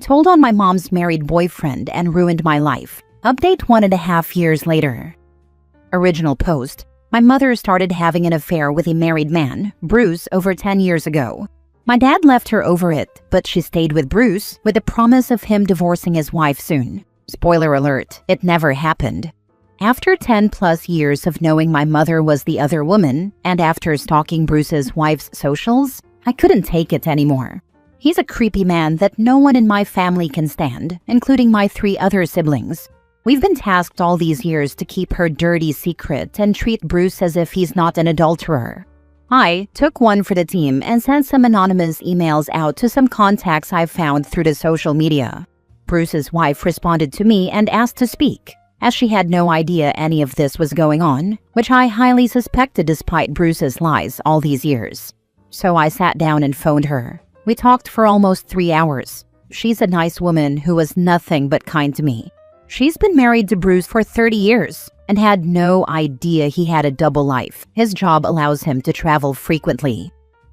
told on my mom's married boyfriend and ruined my life. Update 1.5 years later. Original post. My mother started having an affair with a married man, Bruce, over 10 years ago. My dad left her over it, but she stayed with Bruce with the promise of him divorcing his wife soon. Spoiler alert, it never happened. After 10+ years of knowing my mother was the other woman, and after stalking Bruce's wife's socials, I couldn't take it anymore. He's a creepy man that no one in my family can stand, including my 3 other siblings. We've been tasked all these years to keep her dirty secret and treat Bruce as if he's not an adulterer. I took one for the team and sent some anonymous emails out to some contacts I found through the social media. Bruce's wife responded to me and asked to speak, as she had no idea any of this was going on, which I highly suspected despite Bruce's lies all these years. So I sat down and phoned her. We talked for almost 3 hours. She's a nice woman who was nothing but kind to me. She's been married to Bruce for 30 years and had no idea he had a double life. His job allows him to travel frequently.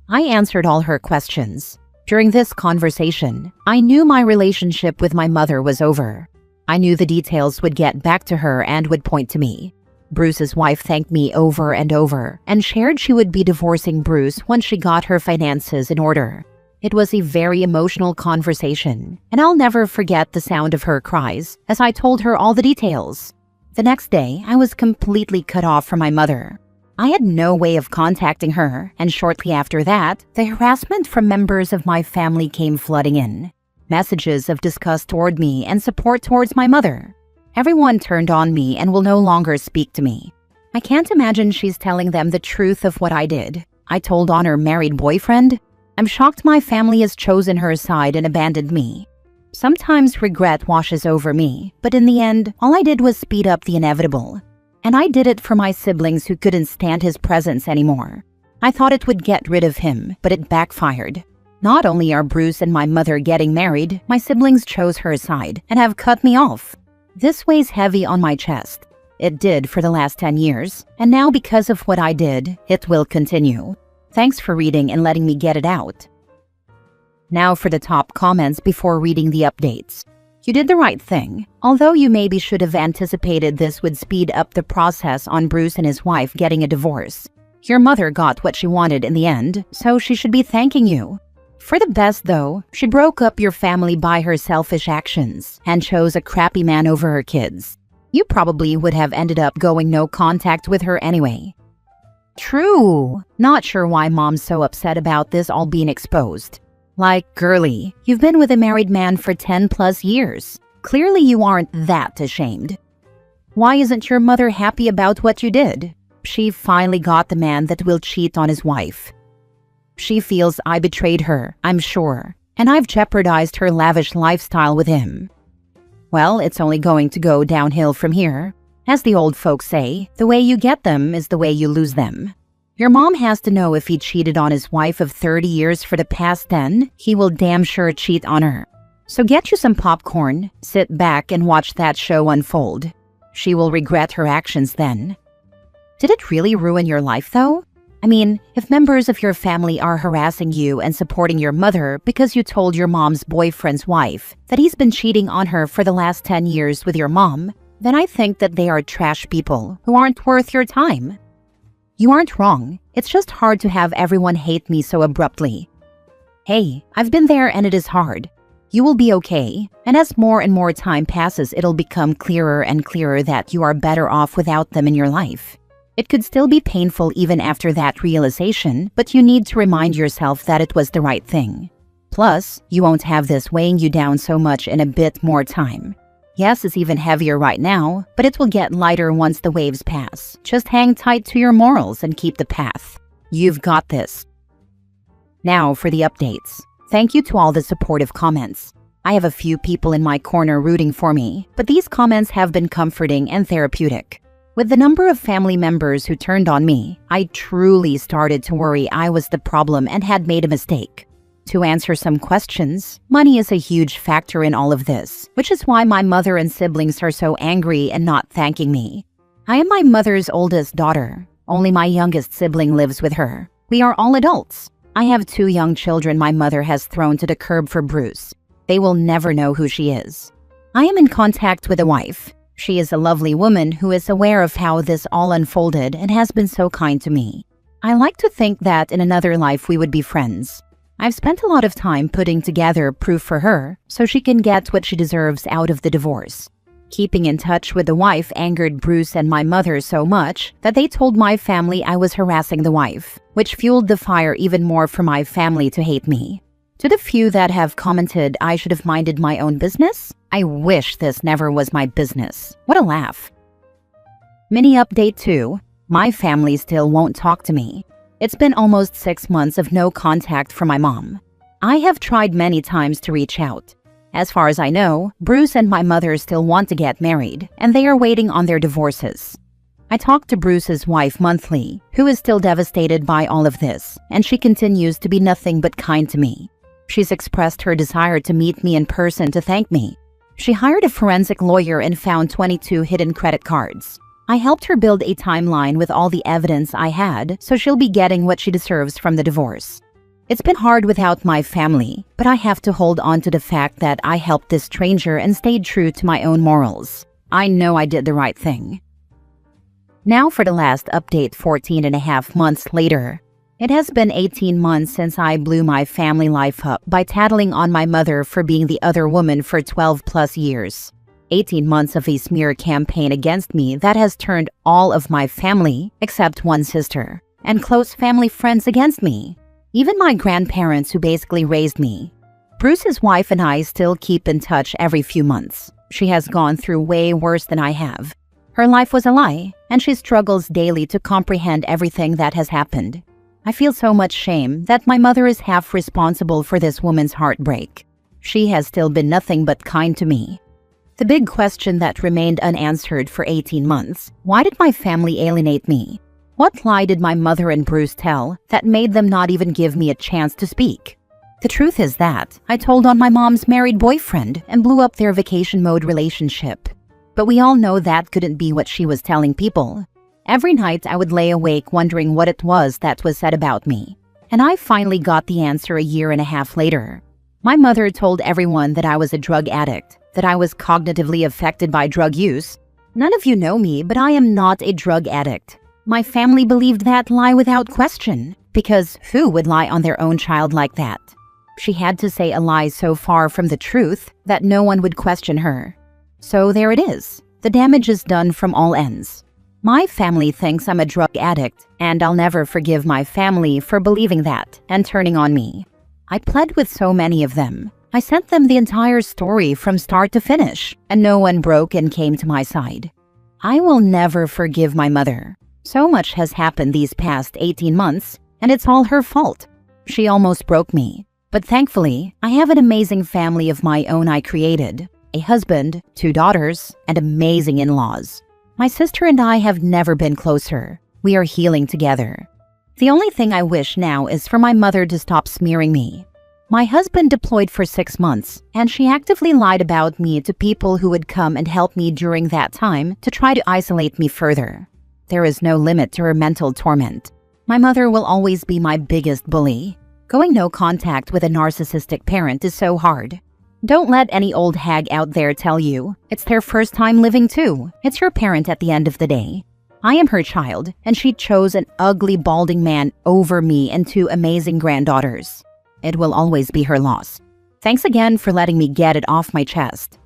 I answered all her questions. During this conversation, I knew my relationship with my mother was over. I knew the details would get back to her and would point to me. Bruce's wife thanked me over and over and shared she would be divorcing Bruce once she got her finances in order. It was a very emotional conversation, and I'll never forget the sound of her cries as I told her all the details. The next day, I was completely cut off from my mother. I had no way of contacting her, and shortly after that, the harassment from members of my family came flooding in. Messages of disgust toward me and support towards my mother. Everyone turned on me and will no longer speak to me. I can't imagine she's telling them the truth of what I did. I told on her married boyfriend. I'm shocked my family has chosen her side and abandoned me. Sometimes regret washes over me, but in the end, all I did was speed up the inevitable. And I did it for my siblings who couldn't stand his presence anymore. I thought it would get rid of him, but it backfired. Not only are Bruce and my mother getting married, my siblings chose her side and have cut me off. This weighs heavy on my chest. It did for the last 10 years, and now because of what I did, it will continue. Thanks for reading and letting me get it out. Now for the top comments before reading the updates. You did the right thing, although you maybe should have anticipated this would speed up the process on Bruce and his wife getting a divorce. Your mother got what she wanted in the end, so she should be thanking you. For the best though, she broke up your family by her selfish actions and chose a crappy man over her kids. You probably would have ended up going no contact with her anyway. True. Not sure why mom's so upset about this all being exposed. Like, girly, you've been with a married man for 10+ years. Clearly you aren't that ashamed. Why isn't your mother happy about what you did? She finally got the man that will cheat on his wife. She feels I betrayed her, I'm sure, and I've jeopardized her lavish lifestyle with him. Well, it's only going to go downhill from here. As the old folks say, the way you get them is the way you lose them. Your mom has to know if he cheated on his wife of 30 years for the past 10, he will damn sure cheat on her. So get you some popcorn, sit back and watch that show unfold. She will regret her actions then. Did it really ruin your life though? I mean, if members of your family are harassing you and supporting your mother because you told your mom's boyfriend's wife that he's been cheating on her for the last 10 years with your mom, then I think that they are trash people who aren't worth your time. You aren't wrong. It's just hard to have everyone hate me so abruptly. Hey, I've been there and it is hard. You will be okay, and as more and more time passes, it'll become clearer and clearer that you are better off without them in your life. It could still be painful even after that realization, but you need to remind yourself that it was the right thing. Plus, you won't have this weighing you down so much in a bit more time. Yes, it's even heavier right now, but it will get lighter once the waves pass. Just hang tight to your morals and keep the path. You've got this. Now for the updates. Thank you to all the supportive comments. I have a few people in my corner rooting for me, but these comments have been comforting and therapeutic. With the number of family members who turned on me, I truly started to worry I was the problem and had made a mistake. To answer some questions, money is a huge factor in all of this, which is why my mother and siblings are so angry and not thanking me. I am my mother's oldest daughter. Only my youngest sibling lives with her. We are all adults. I have 2 young children my mother has thrown to the curb for Bruce. They will never know who she is. I am in contact with a wife. She is a lovely woman who is aware of how this all unfolded and has been so kind to me. I like to think that in another life we would be friends. I've spent a lot of time putting together proof for her so she can get what she deserves out of the divorce. Keeping in touch with the wife angered Bruce and my mother so much that they told my family I was harassing the wife, which fueled the fire even more for my family to hate me. To the few that have commented I should have minded my own business, I wish this never was my business. What a laugh. Mini update 2. My family still won't talk to me. It's been almost 6 months of no contact from my mom. I have tried many times to reach out. As far as I know, Bruce and my mother still want to get married, and they are waiting on their divorces. I talk to Bruce's wife monthly, who is still devastated by all of this, and she continues to be nothing but kind to me. She's expressed her desire to meet me in person to thank me. She hired a forensic lawyer and found 22 hidden credit cards. I helped her build a timeline with all the evidence I had, so she'll be getting what she deserves from the divorce. It's been hard without my family, but I have to hold on to the fact that I helped this stranger and stayed true to my own morals. I know I did the right thing. Now for the last update 14.5 months later. It has been 18 months since I blew my family life up by tattling on my mother for being the other woman for 12 plus years. 18 months of a smear campaign against me that has turned all of my family, except one sister, and close family friends against me. Even my grandparents who basically raised me. Bruce's wife and I still keep in touch every few months. She has gone through way worse than I have. Her life was a lie, and she struggles daily to comprehend everything that has happened. I feel so much shame that my mother is half responsible for this woman's heartbreak. She has still been nothing but kind to me. The big question that remained unanswered for 18 months, why did my family alienate me? What lie did my mother and Bruce tell that made them not even give me a chance to speak? The truth is that I told on my mom's married boyfriend and blew up their vacation mode relationship. But we all know that couldn't be what she was telling people. Every night I would lay awake wondering what it was that was said about me. And I finally got the answer a year and a half later. My mother told everyone that I was a drug addict, that I was cognitively affected by drug use. None of you know me, but I am not a drug addict. My family believed that lie without question, because who would lie on their own child like that? She had to say a lie so far from the truth that no one would question her. So there it is. The damage is done from all ends. My family thinks I'm a drug addict, and I'll never forgive my family for believing that and turning on me. I pled with so many of them. I sent them the entire story from start to finish, and no one broke and came to my side. I will never forgive my mother. So much has happened these past 18 months, and it's all her fault. She almost broke me. But thankfully, I have an amazing family of my own I created. A husband, 2 daughters, and amazing in-laws. My sister and I have never been closer. We are healing together. The only thing I wish now is for my mother to stop smearing me. My husband deployed for 6 months, and she actively lied about me to people who would come and help me during that time to try to isolate me further. There is no limit to her mental torment. My mother will always be my biggest bully. Going no contact with a narcissistic parent is so hard. Don't let any old hag out there tell you it's their first time living too. It's your parent at the end of the day. I am her child, and she chose an ugly, balding man over me and 2 amazing granddaughters. It will always be her loss. Thanks again for letting me get it off my chest.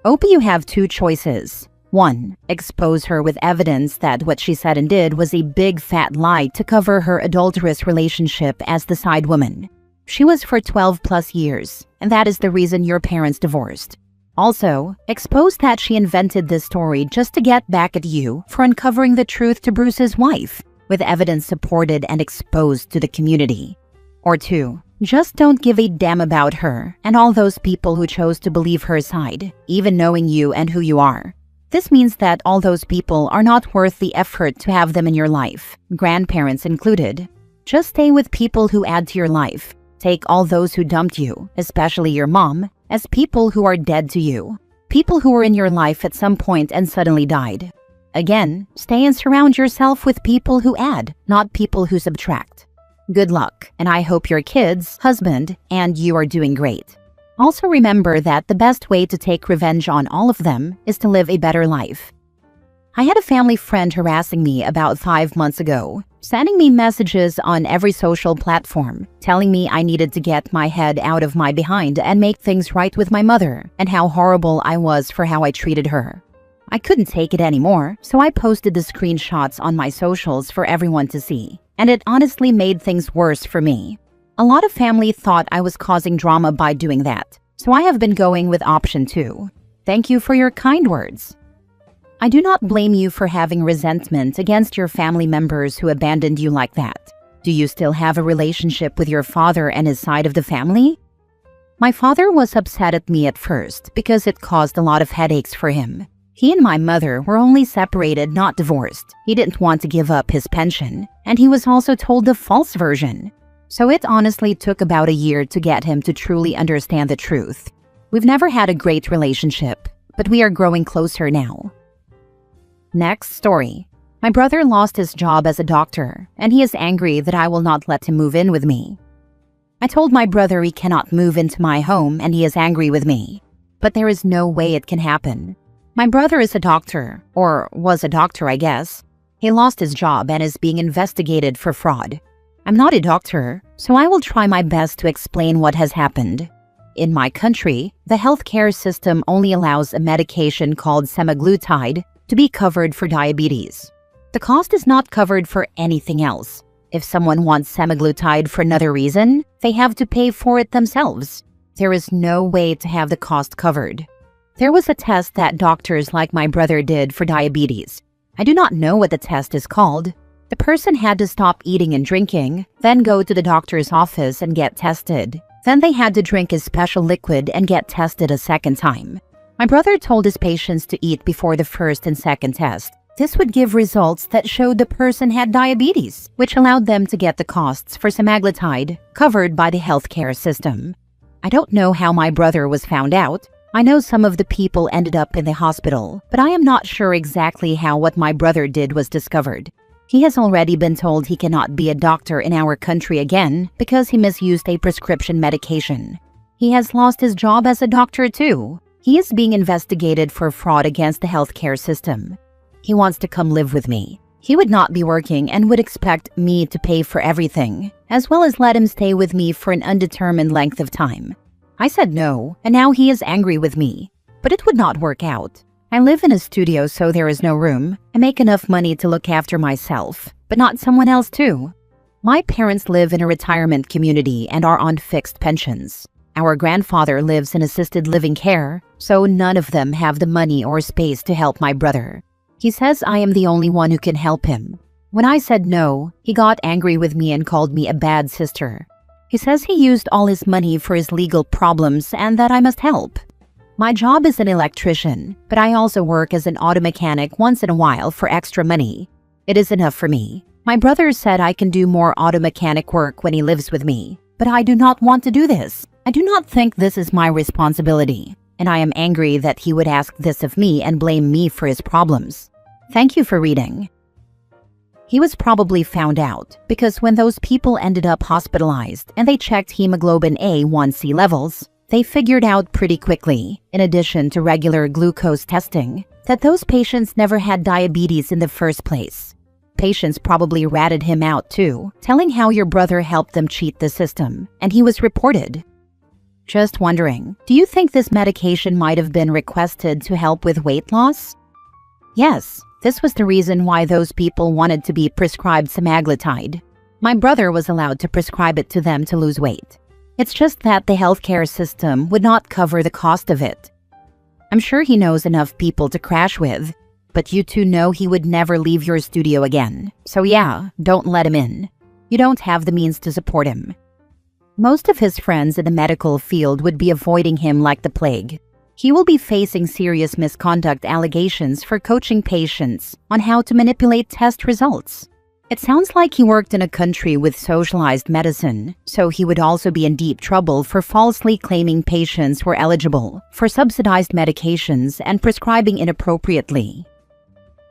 Hope you have 2 choices. 1. Expose her with evidence that what she said and did was a big fat lie to cover her adulterous relationship as the side woman. She was for 12 plus years, and that is the reason your parents divorced. Also, expose that she invented this story just to get back at you for uncovering the truth to Bruce's wife, with evidence supported and exposed to the community. Or 2. Just don't give a damn about her and all those people who chose to believe her side, even knowing you and who you are. This means that all those people are not worth the effort to have them in your life, grandparents included. Just stay with people who add to your life. Take all those who dumped you, especially your mom, as people who are dead to you. People who were in your life at some point and suddenly died. Again, stay and surround yourself with people who add, not people who subtract. Good luck, and I hope your kids, husband, and you are doing great. Also remember that the best way to take revenge on all of them is to live a better life. I had a family friend harassing me about 5 months ago, sending me messages on every social platform, telling me I needed to get my head out of my behind and make things right with my mother, and how horrible I was for how I treated her. I couldn't take it anymore, so I posted the screenshots on my socials for everyone to see, and it honestly made things worse for me. A lot of family thought I was causing drama by doing that, so I have been going with option 2. Thank you for your kind words. I do not blame you for having resentment against your family members who abandoned you like that. Do you still have a relationship with your father and his side of the family? My father was upset at me at first because it caused a lot of headaches for him. He and my mother were only separated, not divorced. He didn't want to give up his pension, and he was also told the false version. So it honestly took about a year to get him to truly understand the truth. We've never had a great relationship, but we are growing closer now. Next story. My brother lost his job as a doctor, and he is angry that I will not let him move in with me. I told my brother he cannot move into my home, and he is angry with me. But there is no way it can happen. My brother is a doctor, or was a doctor, I guess. He lost his job and is being investigated for fraud. I'm not a doctor, so I will try my best to explain what has happened. In my country, the healthcare system only allows a medication called semaglutide to be covered for diabetes. The cost is not covered for anything else. If someone wants semaglutide for another reason, they have to pay for it themselves. There is no way to have the cost covered. There was a test that doctors like my brother did for diabetes. I do not know what the test is called. The person had to stop eating and drinking, then go to the doctor's office and get tested. Then they had to drink a special liquid and get tested a second time. My brother told his patients to eat before the first and second test. This would give results that showed the person had diabetes, which allowed them to get the costs for semaglutide covered by the healthcare system. I don't know how my brother was found out. I know some of the people ended up in the hospital, but I am not sure exactly how what my brother did was discovered. He has already been told he cannot be a doctor in our country again because he misused a prescription medication. He has lost his job as a doctor too. He is being investigated for fraud against the healthcare system. He wants to come live with me. He would not be working and would expect me to pay for everything, as well as let him stay with me for an undetermined length of time. I said no, and now he is angry with me. But it would not work out. I live in a studio, so there is no room. I make enough money to look after myself, but not someone else too. My parents live in a retirement community and are on fixed pensions. Our grandfather lives in assisted living care, so none of them have the money or space to help my brother. He says I am the only one who can help him. When I said no, he got angry with me and called me a bad sister. He says he used all his money for his legal problems and that I must help. My job is an electrician, but I also work as an auto mechanic once in a while for extra money. It is enough for me. My brother said I can do more auto mechanic work when he lives with me, but I do not want to do this. I do not think this is my responsibility, and I am angry that he would ask this of me and blame me for his problems. Thank you for reading. He was probably found out because when those people ended up hospitalized and they checked hemoglobin A1C levels, they figured out pretty quickly, in addition to regular glucose testing, that those patients never had diabetes in the first place. Patients probably ratted him out too, telling how your brother helped them cheat the system, and he was reported. Just wondering, do you think this medication might have been requested to help with weight loss? Yes, this was the reason why those people wanted to be prescribed semaglutide. My brother was allowed to prescribe it to them to lose weight. It's just that the healthcare system would not cover the cost of it. I'm sure he knows enough people to crash with, but you two know he would never leave your studio again. So yeah, don't let him in. You don't have the means to support him. Most of his friends in the medical field would be avoiding him like the plague. He will be facing serious misconduct allegations for coaching patients on how to manipulate test results. It sounds like he worked in a country with socialized medicine, so he would also be in deep trouble for falsely claiming patients were eligible for subsidized medications and prescribing inappropriately.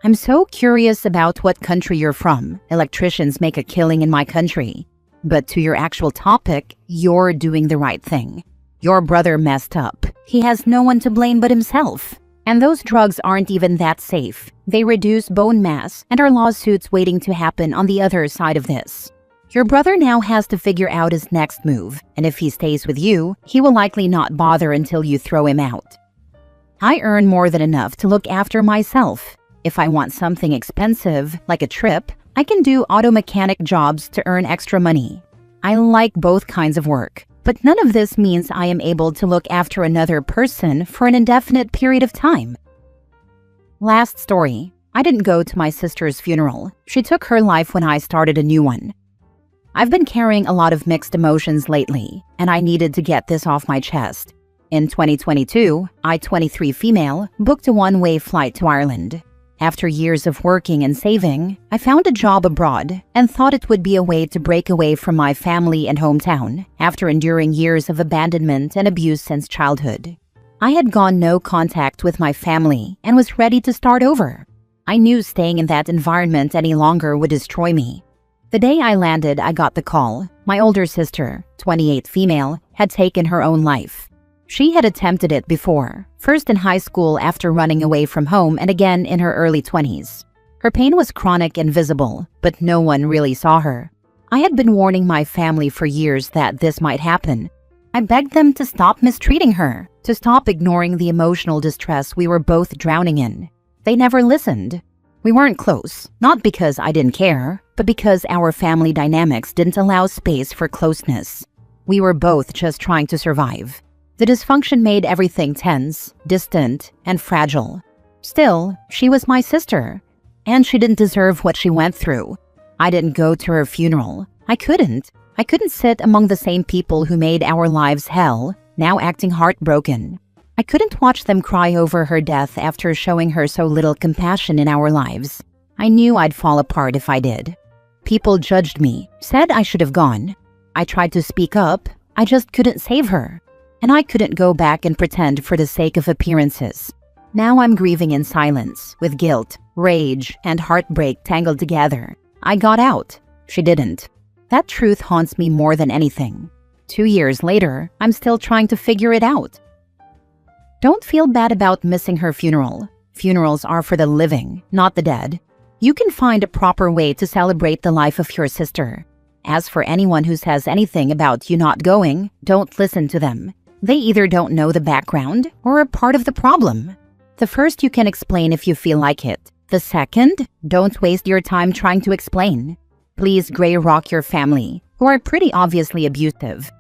I'm so curious about what country you're from. Electricians make a killing in my country. But to your actual topic, you're doing the right thing. Your brother messed up. He has no one to blame but himself. And those drugs aren't even that safe. They reduce bone mass and are lawsuits waiting to happen on the other side of this. Your brother now has to figure out his next move, and if he stays with you, he will likely not bother until you throw him out. I earn more than enough to look after myself. If I want something expensive, like a trip, I can do auto mechanic jobs to earn extra money. I like both kinds of work, but none of this means I am able to look after another person for an indefinite period of time. Last story. I didn't go to my sister's funeral. She took her life when I started a new one. I've been carrying a lot of mixed emotions lately, and I needed to get this off my chest. In 2022, I, 23 female, booked a one-way flight to Ireland. After years of working and saving, I found a job abroad and thought it would be a way to break away from my family and hometown after enduring years of abandonment and abuse since childhood. I had gone no contact with my family and was ready to start over. I knew staying in that environment any longer would destroy me. The day I landed, I got the call. My older sister, 28 female, had taken her own life. She had attempted it before, first in high school after running away from home and again in her early 20s. Her pain was chronic and visible, but no one really saw her. I had been warning my family for years that this might happen. I begged them to stop mistreating her, to stop ignoring the emotional distress we were both drowning in. They never listened. We weren't close, not because I didn't care, but because our family dynamics didn't allow space for closeness. We were both just trying to survive. The dysfunction made everything tense, distant, and fragile. Still, she was my sister, and she didn't deserve what she went through. I didn't go to her funeral. I couldn't sit among the same people who made our lives hell, now acting heartbroken. I couldn't watch them cry over her death after showing her so little compassion in our lives. I knew I'd fall apart if I did. People judged me, said I should have gone. I tried to speak up, I just couldn't save her. And I couldn't go back and pretend for the sake of appearances. Now I'm grieving in silence, with guilt, rage, and heartbreak tangled together. I got out. She didn't. That truth haunts me more than anything. 2 years later, I'm still trying to figure it out. Don't feel bad about missing her funeral. Funerals are for the living, not the dead. You can find a proper way to celebrate the life of your sister. As for anyone who says anything about you not going, don't listen to them. They either don't know the background or are part of the problem. The first you can explain if you feel like it. The second, don't waste your time trying to explain. Please gray rock your family, who are pretty obviously abusive.